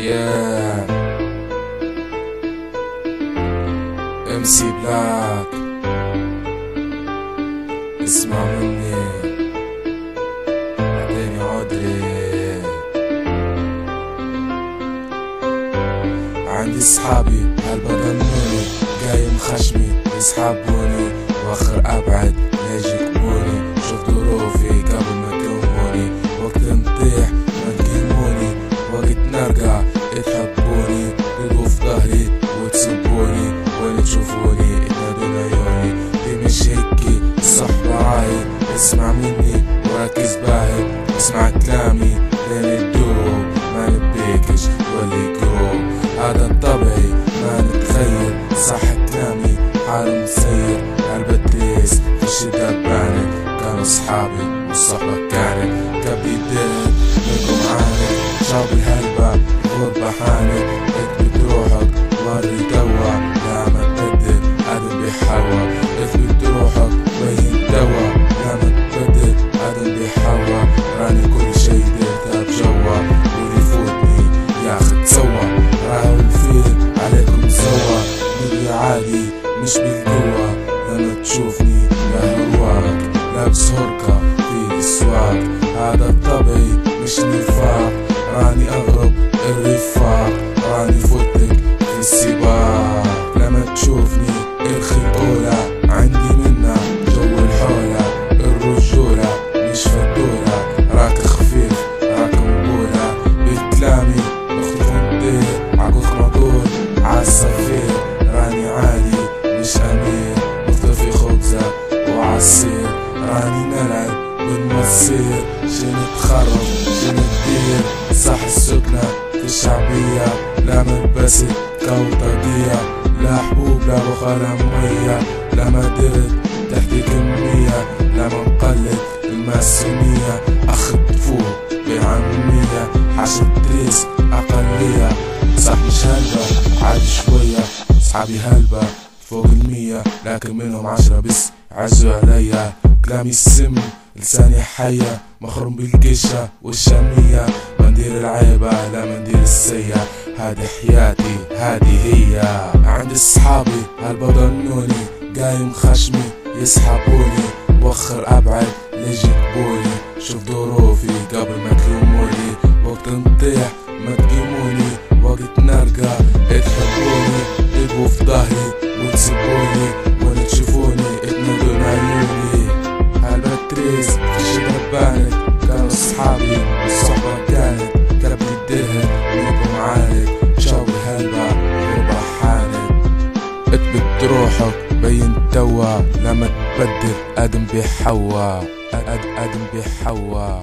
Yeah MC بلاك اسمع مني بعدين عودلي. عندي صحابي هالبضنوني قايم خشمي يسحبوني واخر ابعد ليجيبوني. شوف ظروفي قبل ما تلوموني، وقت نطيح ما تقيموني، وقت نرجع تحبوني، تلقوا في ظهري وتسبوني، وين تشوفوني تنادون عيوني. دي مش هيكي الصحبة راهي، اسمع مني وركز باهي، اسمع كلامي لين الدوب ما نبيكش واللي قروب. هذا طبعي ما نتغير، صح كلامي حال مسير. هالبتريس في الشدة بانت، كانوا صحابي والصحبة كانت قبل يدين منكم عانت. شاب الهلبة غربة حانت، اثبت روحك وري دوا، لا ما تبدل ادم بيحوى. اثبت روحك بين دوا، لا ما تبدل ادم بيحوى. راني كل شي ديرتها بجوا، واللي يفوتني ياخد سوا. راهو الفيل عليكم سوا، نبي عادي مش بالقوة. لما تشوفني يا هرواك لابس هركة في السواق، هذا طبعي مش نفاق. راني اغرب الرفاق، راني فوتك في السباق. لما تشوفني ارخي الأولى، عندي منا جو الحولة. الرجولة مش فتولة، راك خفيف راك مقولة. بكلامي مخلوق ندير عقوق مقول عالصفير. راني عادي مش امير، مختفي خبزة وعصير. راني نلعب بالمصير، شنو تخرب شنو تدير. صح السكنة في الشعبية، لا ملبسي كوطاقية، لا حبوب لا بخار مية. لا ما درت تحتي كمية، لا ما نقلد الماسونية. اخد فوق بعمية، حاشد تريس اقلية. صح مش هلبة عادي شوية، صحابي هلبة فوق 100، لكن منهم 10 بس عزوا عليا. كلامي السم لساني حية، مخروم بالقشة والشامية. مندير العيبة لا مندير السيئة، هادي حياتي هادي هي. عندي صحابي هالبضنوني قايم خشمي يسحبوني، وخر ابعد ليجيبوني. شوف ظروفي قبل ما تلوموني، وقت نطيح ما تقيموني، وقت نرجع تحبوني، تلقوا في ظهري وتسبوني، وين تشوفوني تنادون عيوني. هالبتريس في الشدة بانت، كانوا صحابي والصحبة كانت قبل يديها منكم عانت. شاب الهلبة غربة حانت، اثبت روحك بين توا، لما تبدل ادم بيحوى ادم بيحوى.